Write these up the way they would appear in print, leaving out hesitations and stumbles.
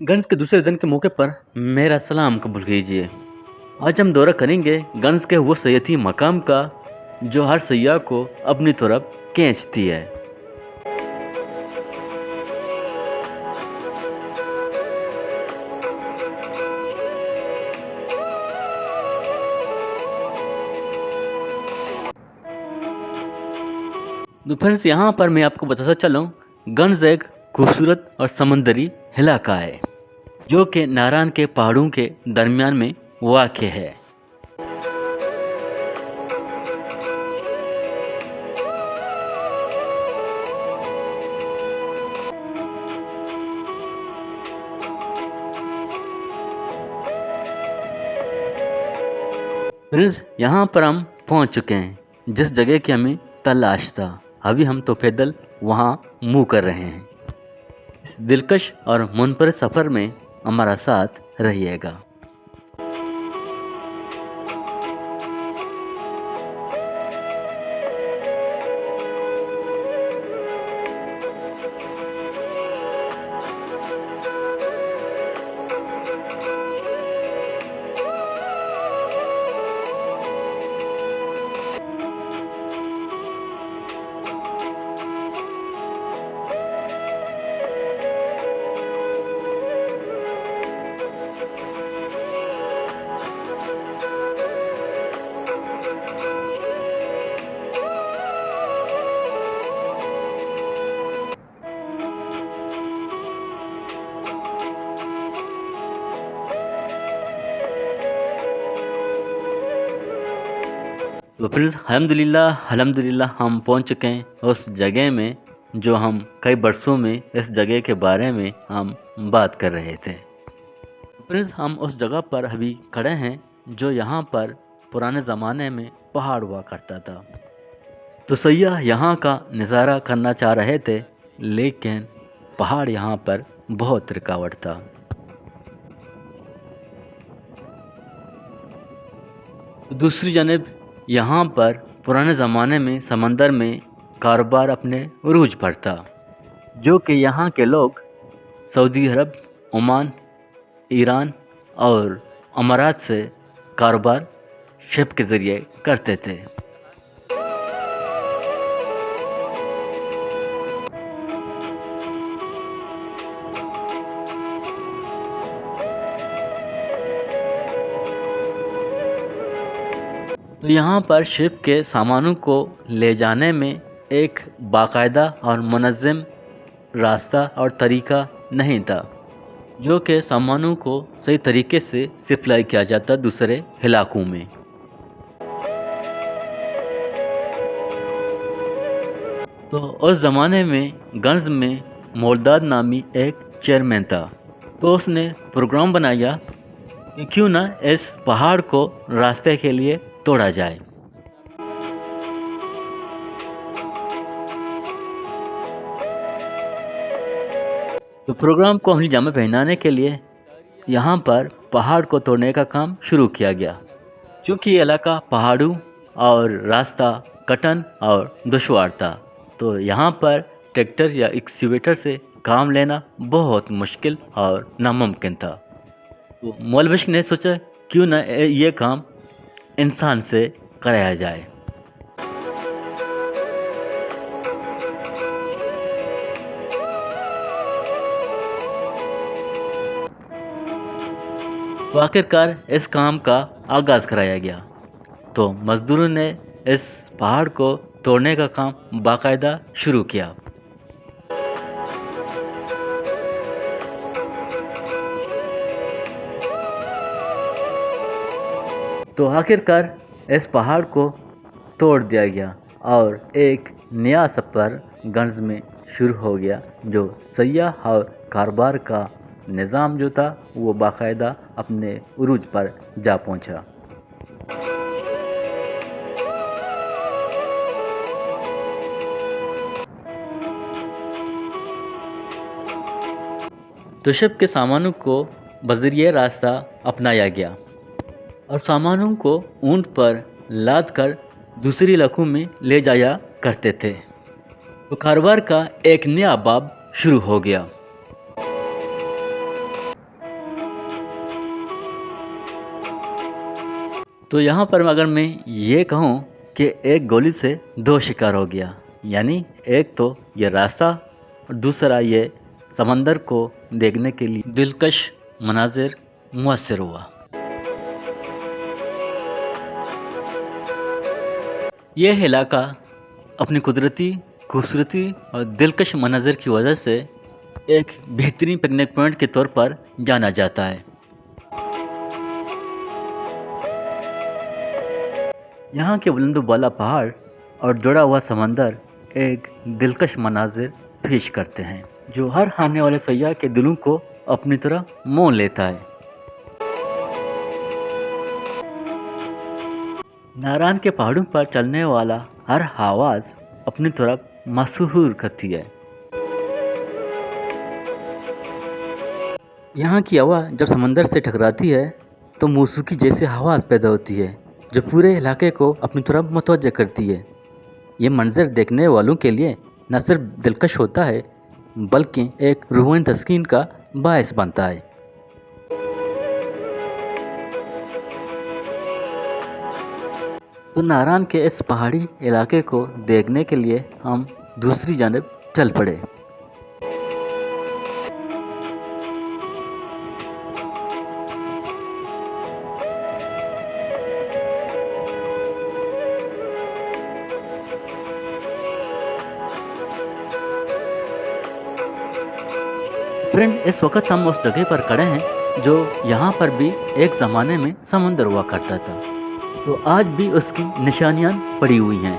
गंज के दूसरे दिन के मौके पर मेरा सलाम कबूल कीजिए। आज हम दौरा करेंगे गंज के वो सैयदी मकाम का जो हर सयाह को अपनी तरफ खींचती है। तो फ्रेंड्स, यहाँ पर मैं आपको बताता चलूँ, गंज एक खूबसूरत और समंदरी इलाका है जो कि नारायण के पहाड़ों के दरमियान में वाक़ है। फ्रेंड्स, यहाँ पर हम पहुँच चुके हैं जिस जगह की हमें तलाश था। अभी हम तो पैदल वहाँ मूव कर रहे हैं। इस दिलकश और मुनफरद सफ़र में हमारा साथ रहिएगा। तो फ्रेंड्स, अल्हम्दुलिल्लाह हम पहुंच चुके हैं उस जगह में जो हम कई बरसों में इस जगह के बारे में हम बात कर रहे थे। फ्रेंड्स, हम उस जगह पर अभी खड़े हैं जो यहाँ पर पुराने ज़माने में पहाड़ हुआ करता था। तो सैयाह यहाँ का नज़ारा करना चाह रहे थे, लेकिन पहाड़ यहाँ पर बहुत रुकावट था। दूसरी जानब यहाँ पर पुराने ज़माने में समंदर में कारोबार अपने उरूज पर था, जो कि यहाँ के लोग सऊदी अरब, ओमान, ईरान और अमारात से कारोबार शिप के ज़रिए करते थे। तो यहाँ पर शिप के सामानों को ले जाने में एक बाकायदा और मुनज़्ज़म रास्ता और तरीका नहीं था, जो कि सामानों को सही तरीके से सप्लाई किया जाता दूसरे इलाकों में। तो उस ज़माने में गंज में मोलदाद नामी एक चेयरमैन था। तो उसने प्रोग्राम बनाया कि क्यों ना इस पहाड़ को रास्ते के लिए तोड़ा जाए। तो प्रोग्राम को अमली जामा पहनाने के लिए यहाँ पर पहाड़ को तोड़ने का काम शुरू किया गया। क्योंकि ये इलाका पहाड़ों और रास्ता कठिन और दुश्वार था, तो यहाँ पर ट्रैक्टर या एक्सकेवेटर से काम लेना बहुत मुश्किल और नामुमकिन था। तो मौलवी ने सोचा क्यों ना ये काम इंसान से कराया जाए। तो आखिरकार इस काम का आगाज़ कराया गया। तो मज़दूरों ने इस पहाड़ को तोड़ने का काम बाकायदा शुरू किया। तो आखिरकार इस पहाड़ को तोड़ दिया गया और एक नया सफ़र गंज में शुरू हो गया, जो सयाह और कारोबार का निज़ाम जो था वो बाकायदा अपने उरूज पर जा पहुंचा। तो शिप के सामानों को बज़रिए रास्ता अपनाया गया और सामानों को ऊंट पर लाद कर दूसरे इलाकों में ले जाया करते थे। तो कारोबार का एक नया बाब शुरू हो गया। تو यहाँ पर अगर मैं ये कहूँ कि एक गोली से 2 शिकार हो गया, यानी एक तो ये रास्ता और दूसरा ये समंदर को देखने के लिए दिलकश मनाजिर मुयस्सर हुआ। यह इलाका अपनी कुदरती खूबसूरती और दिलकश मनाजिर की वजह से एक बेहतरीन पिकनिक पॉइंट के तौर पर जाना जाता है। यहाँ के बुलंद वाला पहाड़ और जुड़ा हुआ समंदर एक दिलकश मनाजिर पेश करते हैं जो हर आने वाले सयाह के दिलों को अपनी तरफ मोह लेता है। नारायण के पहाड़ों पर चलने वाला हर आवाज़ अपनी तरफ मशहूर करती है। यहाँ की हवा जब समंदर से टकराती है तो मौसीकी जैसी आवाज़ पैदा होती है जो पूरे इलाके को अपनी तरफ मुतवज्जह करती है। ये मंजर देखने वालों के लिए न सिर्फ दिलकश होता है बल्कि एक रूहानी तस्कीन का बायस बनता है। तो नारायण के इस पहाड़ी इलाके को देखने के लिए हम दूसरी जानब चल पड़े। फ्रेंड, इस वक्त हम उस जगह पर खड़े हैं जो यहाँ पर भी एक ज़माने में समंदर हुआ करता था, तो आज भी उसकी निशानियाँ पड़ी हुई हैं।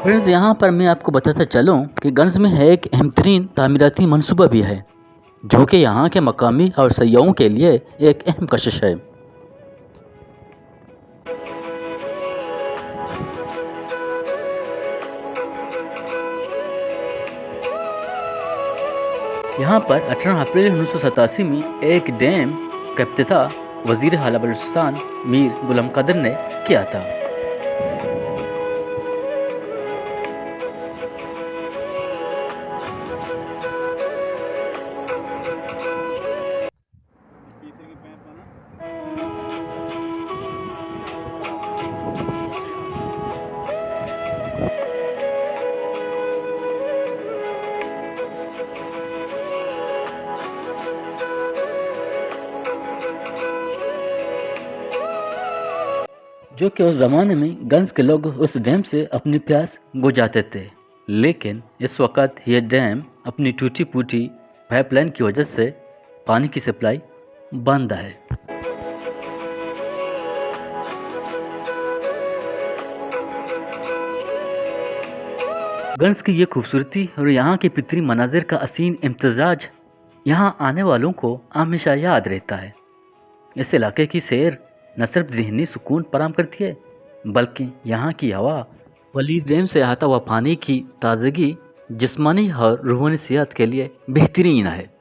फ्रेंड्स, यहाँ पर मैं आपको बताता चलूँ कि गंज में है एक अहम तरीन तामीराती मनसूबा भी है जो कि यहाँ के मकामी और सयाहों के लिए एक अहम कशिश है। यहाँ पर 18 अप्रैल 1987 में एक डैम का इफ्तिताह वज़ीर आला बलूचिस्तान मीर गुलाम कादिर ने किया था। जो कि उस ज़माने में गंज के लोग उस डैम से अपनी प्यास बुझाते थे, लेकिन इस वक्त ये डैम अपनी टूटी फूटी पाइपलाइन की वजह से पानी की सप्लाई बंद है। गंज की ये खूबसूरती और यहाँ के फितरी मनाजिर का हसीन इम्तिजाज यहाँ आने वालों को हमेशा याद रहता है। इस इलाके की सैर न सिर्फ ज़हनी सुकून फराहम करती है बल्कि यहाँ की हवा वली डैम से आता हुआ पानी की ताज़गी जिस्मानी और रूहानी सेहत के लिए बेहतरीन है।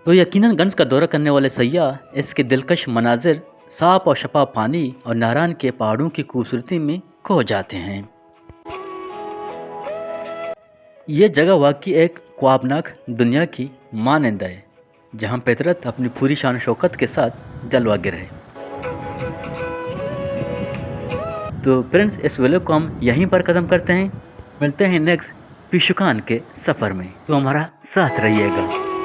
तो यकीनन गंज का दौरा करने वाले सयाह इसके दिलकश मनाजिर, साफ और शफाफ पानी और नारायण के पहाड़ों की खूबसूरती में खो जाते हैं। ये जगह वाकई एक ख्वाबनाक दुनिया की मानंद है जहाँ फितरत अपनी पूरी शान शौकत के साथ जलवागर है। तो फ्रेंड्स, इस वीडियो को हम यहीं पर ख़त्म करते हैं। मिलते हैं नेक्स्ट पिशुकान के सफ़र में, तो हमारा साथ रहिएगा।